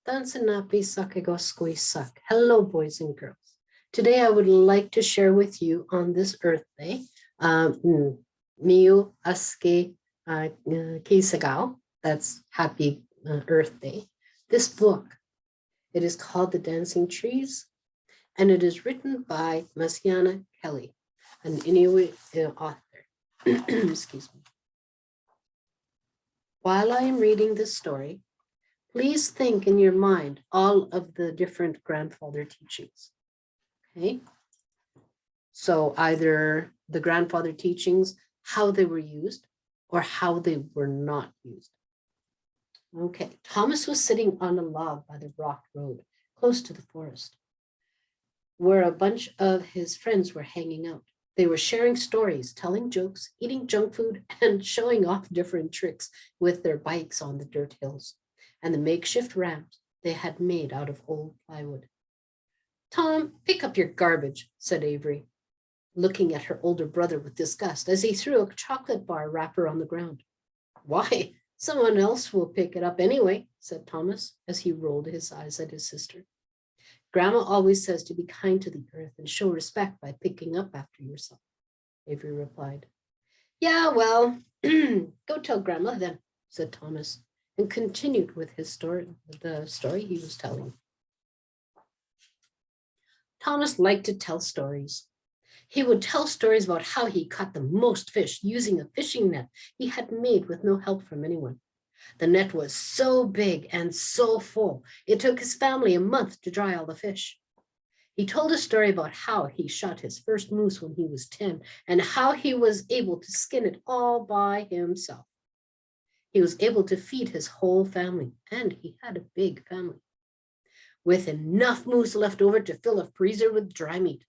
Tansanapi Sakegoskui. Hello, boys and girls. Today I would like to share with you on this Earth Day, Miu Aske Kisagao, that's Happy Earth Day. This book, it is called The Dancing Trees, and it is written by Masiana Kelly, an Inuit author. Excuse me. While I am reading this story, please think in your mind all of the different grandfather teachings. Okay. So either the grandfather teachings, how they were used, or how they were not used. Okay. Thomas was sitting on a log by the rock road, close to the forest, where a bunch of his friends were hanging out. They were sharing stories, telling jokes, eating junk food, and showing off different tricks with their bikes on the dirt hills and the makeshift ramps they had made out of old plywood. Tom, pick up your garbage, said Avery, looking at her older brother with disgust as he threw a chocolate bar wrapper on the ground. Why? Someone else will pick it up anyway, said Thomas as he rolled his eyes at his sister. Grandma always says to be kind to the earth and show respect by picking up after yourself, Avery replied. Yeah, well, go tell Grandma then, said Thomas, and continued with his story, the story he was telling. Thomas liked to tell stories. He would tell stories about how he caught the most fish using a fishing net he had made with no help from anyone. The net was so big and so full, it took his family a month to dry all the fish. He told a story about how he shot his first moose when he was 10 and how he was able to skin it all by himself. He was able to feed his whole family, and he had a big family. With enough moose left over to fill a freezer with dry meat,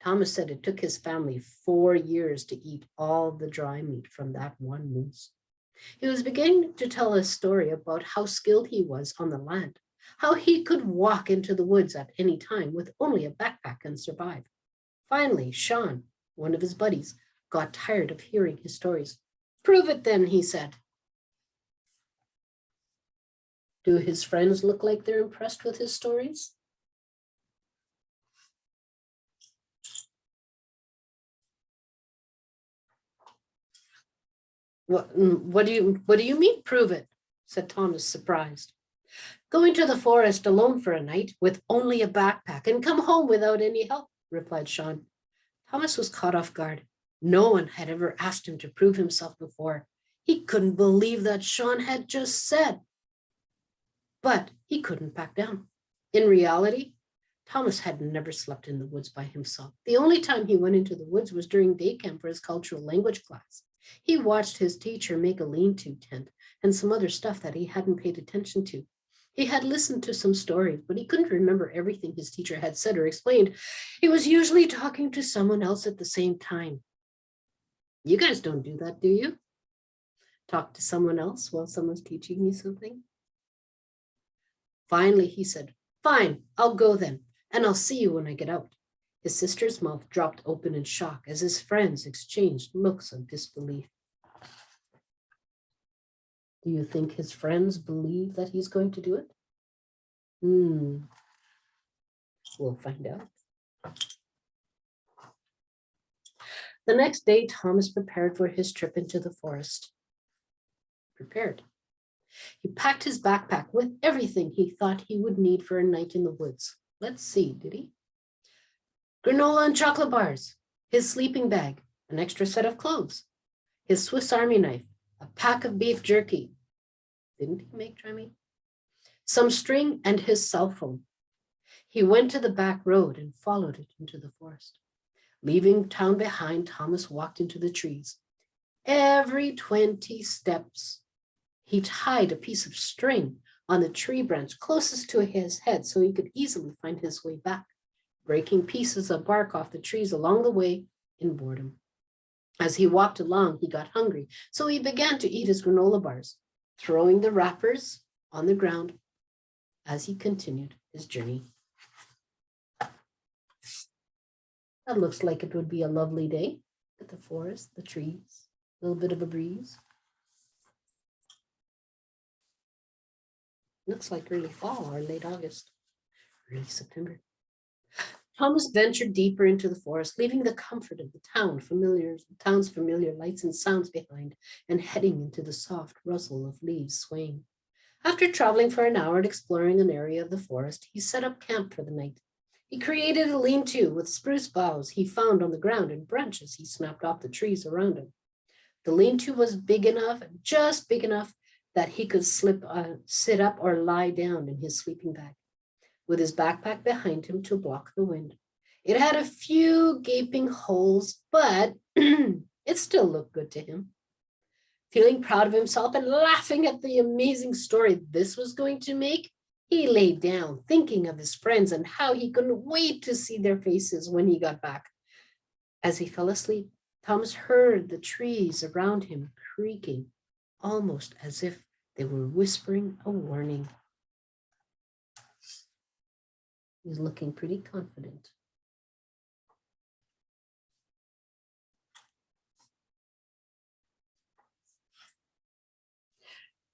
Thomas said it took his family 4 years to eat all the dry meat from that one moose. He was beginning to tell a story about how skilled he was on the land, how he could walk into the woods at any time with only a backpack and survive. Finally, Sean, one of his buddies, got tired of hearing his stories. Prove it then, he said. Do his friends look like they're impressed with his stories? What do you mean, prove it? Said Thomas, surprised. Go into the forest alone for a night with only a backpack and come home without any help, replied Sean. Thomas was caught off guard. No one had ever asked him to prove himself before. He couldn't believe that Sean had just said. But he couldn't back down. In reality, Thomas had never slept in the woods by himself. The only time he went into the woods was during day camp for his cultural language class. He watched his teacher make a lean-to tent and some other stuff that he hadn't paid attention to. He had listened to some stories, but he couldn't remember everything his teacher had said or explained. He was usually talking to someone else at the same time. You guys don't do that, do you? Talk to someone else while someone's teaching you something? Finally, he said, fine, I'll go then, and I'll see you when I get out. His sister's mouth dropped open in shock as his friends exchanged looks of disbelief. Do you think his friends believe that he's going to do it? We'll find out. The next day, Thomas prepared for his trip into the forest. Prepared. He packed his backpack with everything he thought he would need for a night in the woods. Let's see, did he? Granola and chocolate bars, his sleeping bag, an extra set of clothes, his Swiss Army knife, a pack of beef jerky. Didn't he make dry meat? Some string and his cell phone. He went to the back road and followed it into the forest. Leaving town behind, Thomas walked into the trees. Every 20 steps, he tied a piece of string on the tree branch closest to his head so he could easily find his way back, breaking pieces of bark off the trees along the way in boredom. As he walked along, he got hungry, so he began to eat his granola bars, throwing the wrappers on the ground as he continued his journey. That looks like it would be a lovely day at the forest, the trees, a little bit of a breeze. Looks like early fall or late August, early September. Thomas ventured deeper into the forest, leaving the comfort of the town's familiar lights and sounds behind, and heading into the soft rustle of leaves swaying. After traveling for an hour and exploring an area of the forest, he set up camp for the night. He created a lean-to with spruce boughs he found on the ground and branches he snapped off the trees around him. The lean-to was big enough, just big enough, that he could sit up or lie down in his sleeping bag, with his backpack behind him to block the wind. It had a few gaping holes, but it still looked good to him. Feeling proud of himself and laughing at the amazing story this was going to make, he lay down, thinking of his friends and how he couldn't wait to see their faces when he got back. As he fell asleep, Thomas heard the trees around him creaking, almost as if they were whispering a warning. He's looking pretty confident.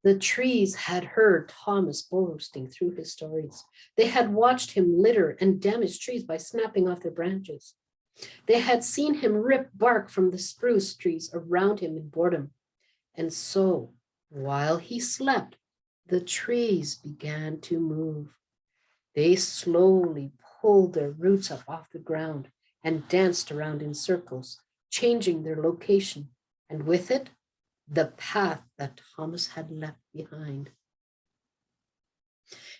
The trees had heard Thomas boasting through his stories. They had watched him litter and damage trees by snapping off their branches. They had seen him rip bark from the spruce trees around him in boredom. And so, while he slept, the trees began to move. They slowly pulled their roots up off the ground and danced around in circles, changing their location, and with it, the path that Thomas had left behind.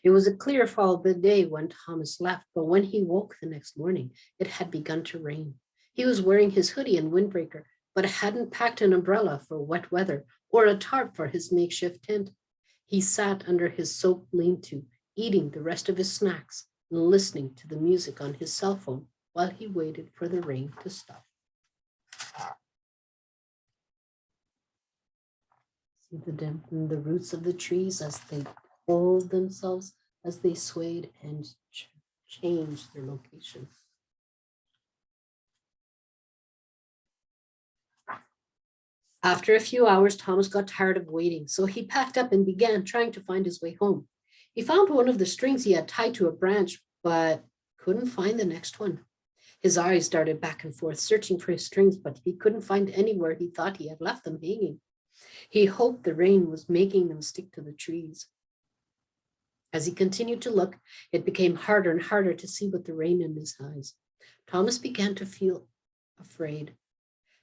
It was a clear fall day when Thomas left, but when he woke the next morning, it had begun to rain. He was wearing his hoodie and windbreaker, but hadn't packed an umbrella for wet weather or a tarp for his makeshift tent. He sat under his soaked lean-to, eating the rest of his snacks and listening to the music on his cell phone while he waited for the rain to stop. See the roots of the trees as they pulled themselves, as they swayed and changed their location. After a few hours, Thomas got tired of waiting, so he packed up and began trying to find his way home. He found one of the strings he had tied to a branch, but couldn't find the next one. His eyes darted back and forth, searching for his strings, but he couldn't find anywhere he thought he had left them hanging. He hoped the rain was making them stick to the trees. As he continued to look, it became harder and harder to see with the rain in his eyes. Thomas began to feel afraid.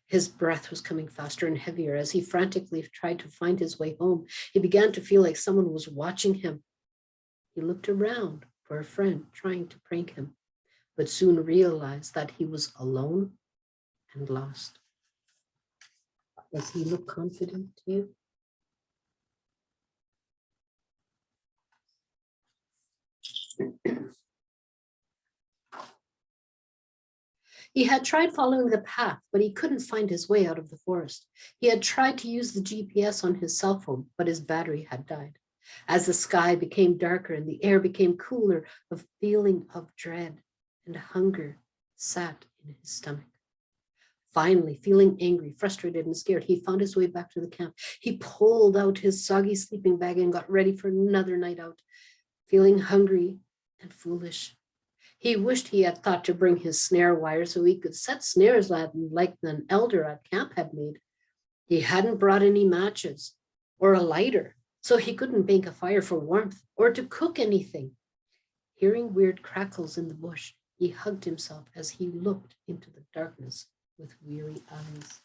His breath was coming faster and heavier as he frantically tried to find his way home. He began to feel like someone was watching him. He looked around for a friend trying to prank him, but soon realized that he was alone and lost. Does he look confident to you? He had tried following the path, but he couldn't find his way out of the forest. He had tried to use the GPS on his cell phone, but his battery had died. As the sky became darker and the air became cooler, a feeling of dread and hunger sat in his stomach. Finally, feeling angry, frustrated, and scared, he found his way back to the camp. He pulled out his soggy sleeping bag and got ready for another night out, feeling hungry and foolish. He wished he had thought to bring his snare wire so he could set snares like an elder at camp had made. He hadn't brought any matches or a lighter, so he couldn't make a fire for warmth or to cook anything. Hearing weird crackles in the bush, he hugged himself as he looked into the darkness with weary eyes.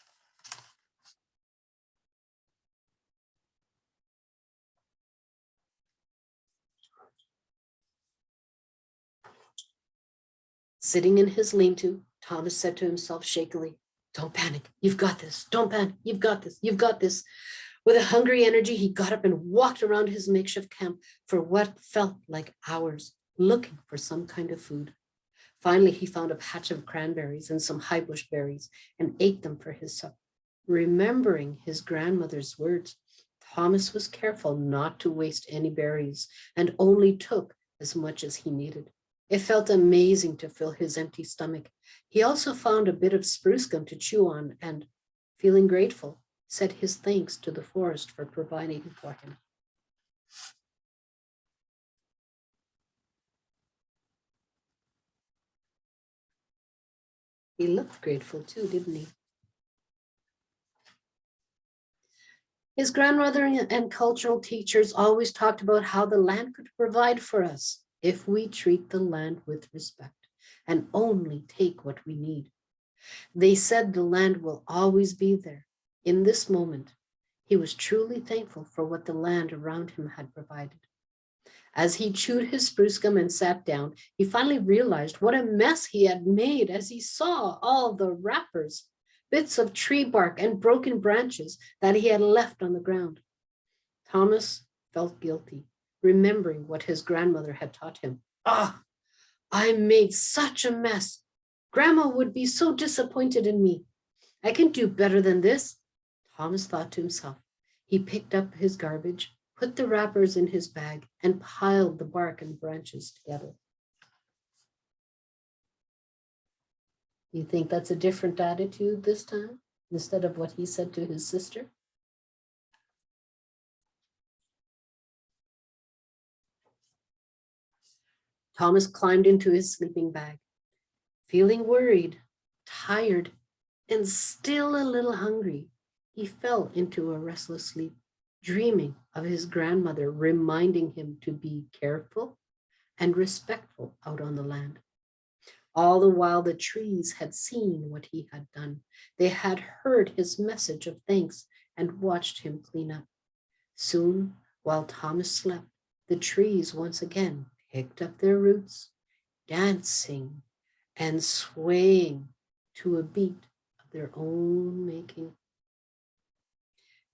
Sitting in his lean-to, Thomas said to himself shakily, "Don't panic. You've got this. Don't panic. You've got this. You've got this." With a hungry energy, he got up and walked around his makeshift camp for what felt like hours, looking for some kind of food. Finally, he found a patch of cranberries and some high bush berries and ate them for his supper. Remembering his grandmother's words, Thomas was careful not to waste any berries and only took as much as he needed. It felt amazing to fill his empty stomach. He also found a bit of spruce gum to chew on and, feeling grateful, said his thanks to the forest for providing for him. He looked grateful too, didn't he? His grandmother and cultural teachers always talked about how the land could provide for us if we treat the land with respect and only take what we need. They said the land will always be there. In this moment, he was truly thankful for what the land around him had provided. As he chewed his spruce gum and sat down, he finally realized what a mess he had made as he saw all the wrappers, bits of tree bark and broken branches that he had left on the ground. Thomas felt guilty, remembering what his grandmother had taught him. Ah, I made such a mess. Grandma would be so disappointed in me. I can do better than this, Thomas thought to himself. He picked up his garbage, put the wrappers in his bag, and piled the bark and branches together. You think that's a different attitude this time, instead of what he said to his sister? Thomas climbed into his sleeping bag. Feeling worried, tired, and still a little hungry, he fell into a restless sleep, dreaming of his grandmother reminding him to be careful and respectful out on the land. All the while, the trees had seen what he had done. They had heard his message of thanks and watched him clean up. Soon, while Thomas slept, the trees once again picked up their roots, dancing and swaying to a beat of their own making,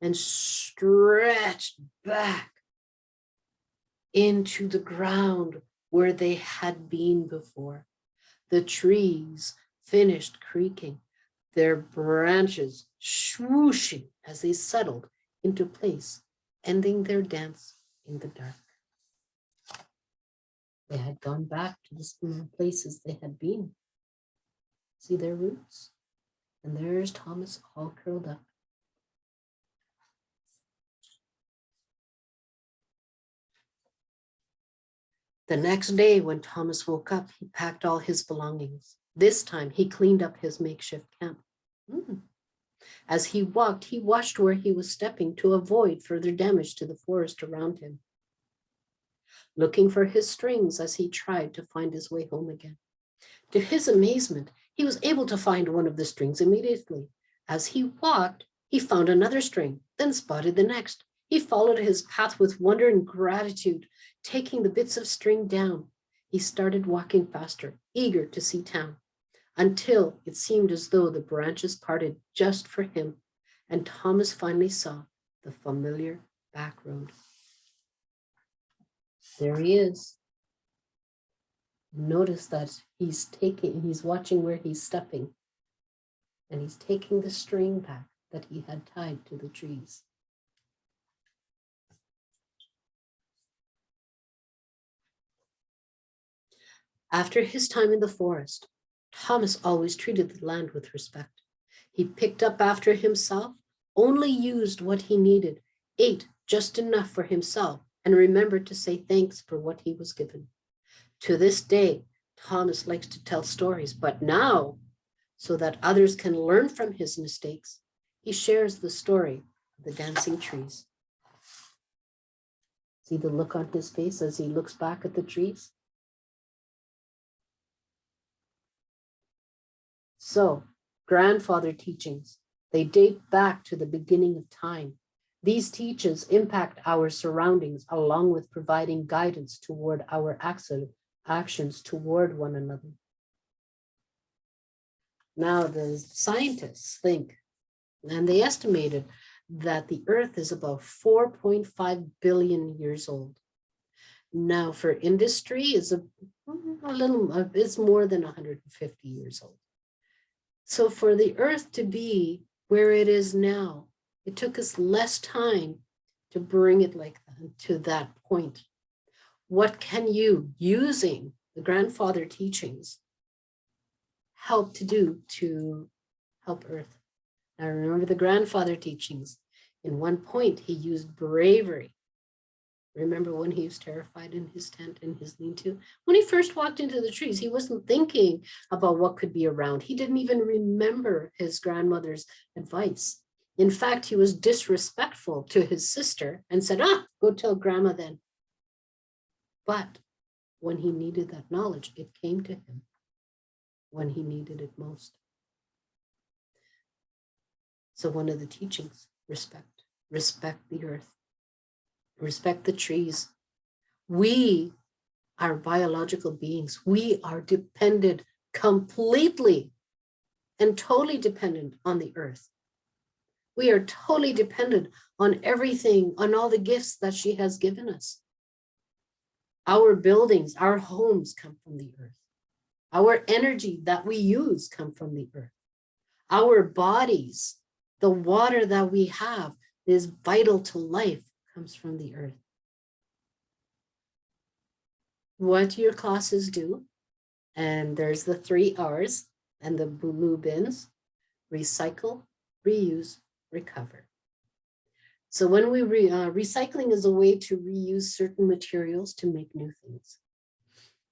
and stretched back into the ground where they had been before. The trees finished creaking, their branches swooshing as they settled into place, ending their dance in the dark. They had gone back to the places they had been. See their roots? And there's Thomas all curled up. The next day, when Thomas woke up, he packed all his belongings. This time, he cleaned up his makeshift camp. As he walked, he watched where he was stepping to avoid further damage to the forest around him, looking for his strings as he tried to find his way home again. To his amazement, he was able to find one of the strings immediately. As he walked, he found another string, then spotted the next. He followed his path with wonder and gratitude, taking the bits of string down. He started walking faster, eager to see town, until it seemed as though the branches parted just for him, and Thomas finally saw the familiar back road. There he is. Notice that he's watching where he's stepping, and he's taking the string back that he had tied to the trees. After his time in the forest, Thomas always treated the land with respect. He picked up after himself, only used what he needed, ate just enough for himself, and remembered to say thanks for what he was given. To this day, Thomas likes to tell stories, but now, so that others can learn from his mistakes, he shares the story of the dancing trees. See the look on his face as he looks back at the trees? So, grandfather teachings, they date back to the beginning of time. These teachings impact our surroundings along with providing guidance toward our actions toward one another. Now, the scientists think, and they estimated that the Earth is about 4.5 billion years old. Now, for industry, it's it's more than 150 years old. So for the Earth to be where it is now, it took us less time to bring it like that, to that point. What can you, using the grandfather teachings, help to do to help Earth? Now remember the grandfather teachings. In one point, he used bravery. Remember when he was terrified in his tent, in his lean-to? When he first walked into the trees, he wasn't thinking about what could be around. He didn't even remember his grandmother's advice. In fact, he was disrespectful to his sister and said, go tell grandma then. But when he needed that knowledge, it came to him when he needed it most. So one of the teachings, respect. Respect the earth. Respect the trees. We are biological beings. We are dependent completely and totally dependent on the earth. We are totally dependent on everything, on all the gifts that she has given us. Our buildings, our homes come from the earth. Our energy that we use come from the earth. Our bodies, the water that we have is vital to life, comes from the earth. What your classes do, and there's the 3 R's and the blue bins: recycle, reuse, recover. So when we recycling is a way to reuse certain materials to make new things.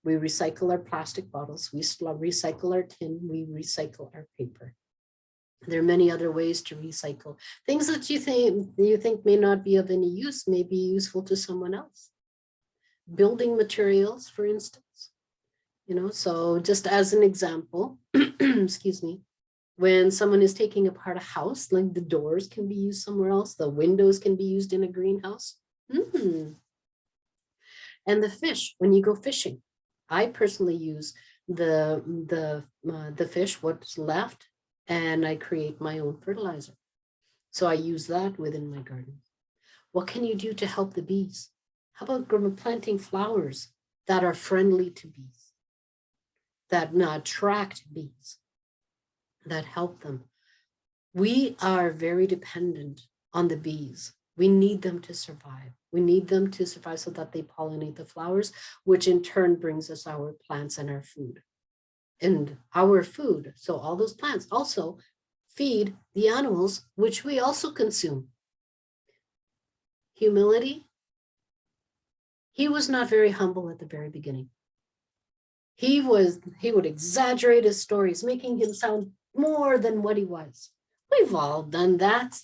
We recycle our plastic bottles, we recycle our tin, we recycle our paper. There are many other ways to recycle. Things that you think may not be of any use may be useful to someone else. Building materials, for instance, so just as an example, excuse me, when someone is taking apart a house, like the doors can be used somewhere else, the windows can be used in a greenhouse. And the fish, when you go fishing, I personally use the fish, what's left, and I create my own fertilizer. So I use that within my garden. What can you do to help the bees? How about planting flowers that are friendly to bees, that attract bees, that help them? We are very dependent on the bees. We need them to survive. We need them to survive so that they pollinate the flowers, which in turn brings us our plants and our food. And our food, so all those plants also feed the animals, which we also consume. Humility. He was not very humble at the very beginning. He would exaggerate his stories, making him sound more than what he was. We've all done that.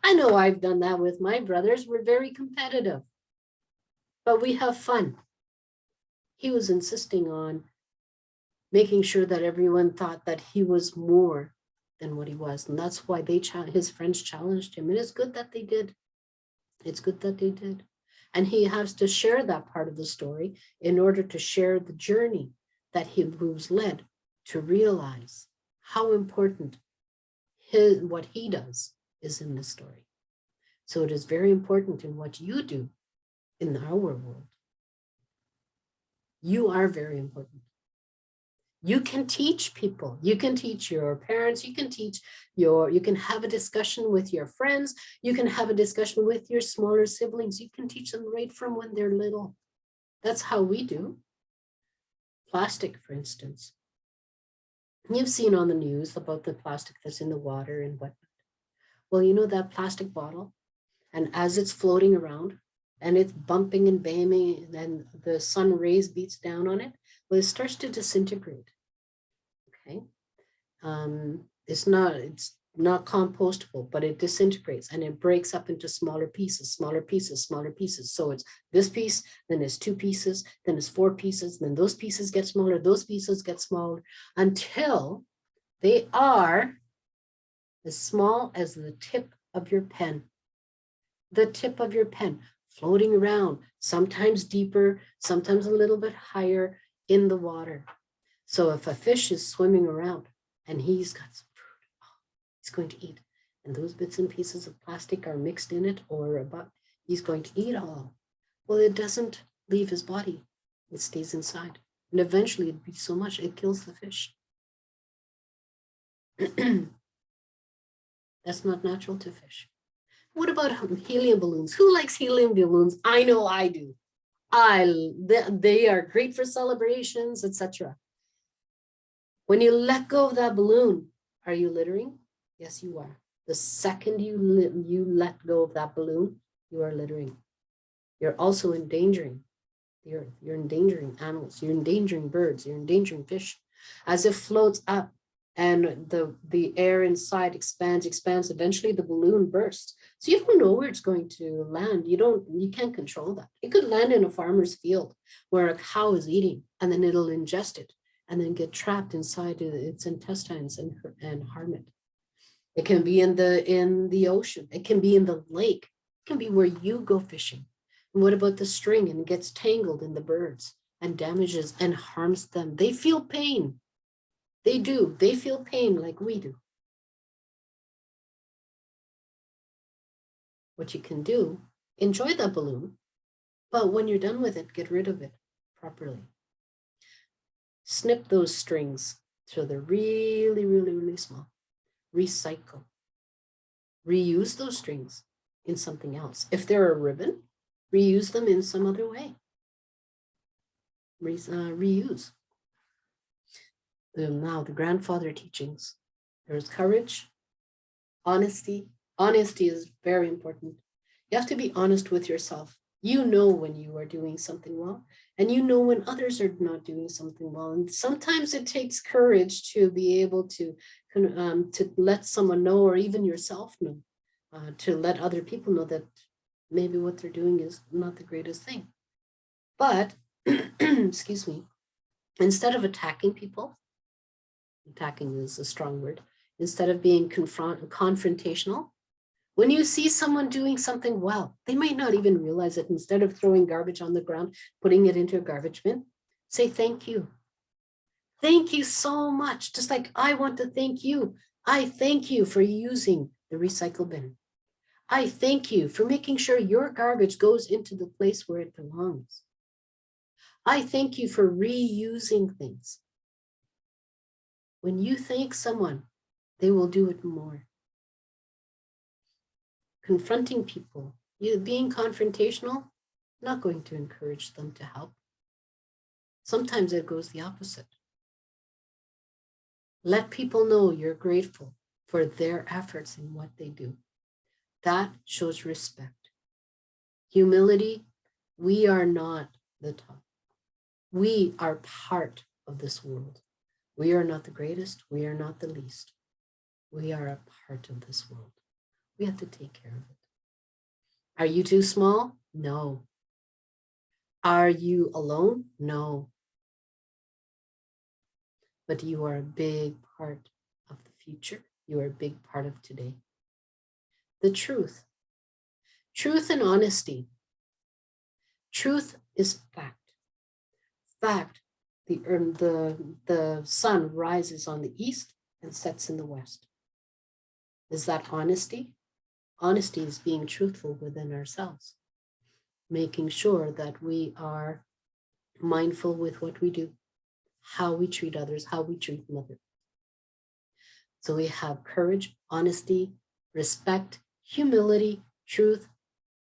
I know I've done that with my brothers. We're very competitive, but we have fun. He was insisting on making sure that everyone thought that he was more than what he was. And that's why his friends challenged him. And it's good that they did. It's good that they did. And he has to share that part of the story in order to share the journey that he was led to realize how important what he does is in the story. So it is very important in what you do in our world. You are very important. You can teach people, you can teach your parents, you can have a discussion with your friends, you can have a discussion with your smaller siblings, you can teach them right from when they're little. That's how we do. Plastic, for instance. You've seen on the news about the plastic that's in the water and whatnot. Well, you know that plastic bottle, and as it's floating around and it's bumping and banging and the sun rays beats down on it, well, it starts to disintegrate. Okay. It's not compostable, but it disintegrates and it breaks up into smaller pieces, smaller pieces, smaller pieces. So it's this piece, then it's 2 pieces, then it's 4 pieces, then those pieces get smaller, those pieces get smaller until they are as small as the tip of your pen. The tip of your pen, floating around, sometimes deeper, sometimes a little bit higher in the water. So if a fish is swimming around and he's got some fruit, he's going to eat, and those bits and pieces of plastic are mixed in it, or about, he's going to eat all. Well, it doesn't leave his body. It stays inside. And eventually it'd be so much, it kills the fish. That's not natural to fish. What about helium balloons? Who likes helium balloons? I know I do. They are great for celebrations, etc. When you let go of that balloon, are you littering? Yes, you are. The second you let go of that balloon, you are littering. You're also endangering the earth. You're endangering animals. You're endangering birds. You're endangering fish. As it floats up and the air inside expands, eventually the balloon bursts. So you don't know where it's going to land. You can't control that. It could land in a farmer's field where a cow is eating, and then it'll ingest it and then get trapped inside its intestines and harm it. It can be in the ocean. It can be in the lake. It can be where you go fishing. And what about the string? And it gets tangled in the birds and damages and harms them. They feel pain. They do. They feel pain like we do. What you can do, enjoy that balloon, but when you're done with it, get rid of it properly. Snip those strings so they're really, really, really small. Recycle. Reuse those strings in something else. If they're a ribbon, reuse them in some other way. Reuse. Now the grandfather teachings. There's courage, honesty. Honesty is very important. You have to be honest with yourself. You know when you are doing something well, and you know when others are not doing something well. And sometimes it takes courage to be able to let someone know, or even yourself know, to let other people know that maybe what they're doing is not the greatest thing. But, excuse me, instead of attacking people, attacking is a strong word, instead of being confrontational, when you see someone doing something well, they might not even realize it. Instead of throwing garbage on the ground, putting it into a garbage bin, say thank you. Thank you so much. Just like I want to thank you. I thank you for using the recycle bin. I thank you for making sure your garbage goes into the place where it belongs. I thank you for reusing things. When you thank someone, they will do it more. Confronting people, being confrontational, not going to encourage them to help. Sometimes it goes the opposite. Let people know you're grateful for their efforts in what they do. That shows respect. Humility, we are not the top. We are part of this world. We are not the greatest. We are not the least. We are a part of this world. We have to take care of it. Are you too small? No. Are you alone? No. But you are a big part of the future. You are a big part of today. The truth. Truth and honesty. Truth is fact. Fact, the sun rises on the east and sets in the west. Is that honesty? Honesty is being truthful within ourselves, making sure that we are mindful with what we do, how we treat others, how we treat others. So we have courage, honesty, respect, humility, truth.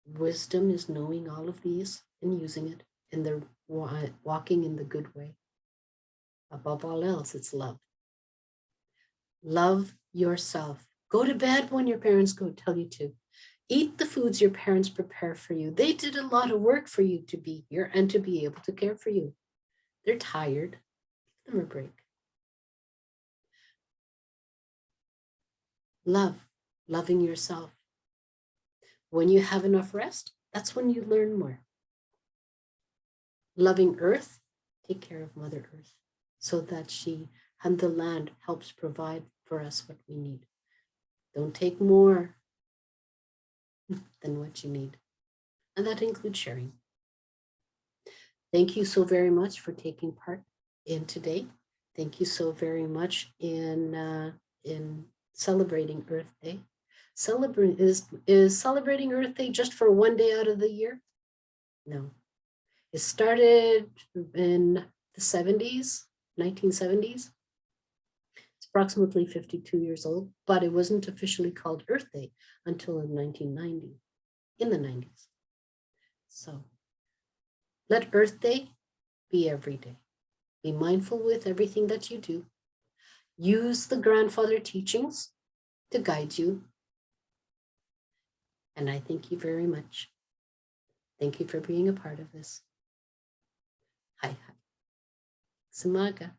Wisdom is knowing all of these and using it in the walking in the good way. Above all else, it's love. Love yourself. Go to bed when your parents tell you to. Eat the foods your parents prepare for you. They did a lot of work for you to be here and to be able to care for you. They're tired. Give them a break. Love, loving yourself. When you have enough rest, that's when you learn more. Loving Earth, take care of Mother Earth so that she and the land helps provide for us what we need. Don't take more than what you need. And that includes sharing. Thank you so very much for taking part in today. Thank you so very much in celebrating Earth Day. Is celebrating Earth Day just for one day out of the year? No. It started in the 70s, 1970s. It's approximately 52 years old, but it wasn't officially called Earth Day until in 1990, in the 90s. So let Earth Day be every day. Be mindful with everything that you do. Use the grandfather teachings to guide you. And I thank you very much. Thank you for being a part of this. Hi, hi. Sumaga.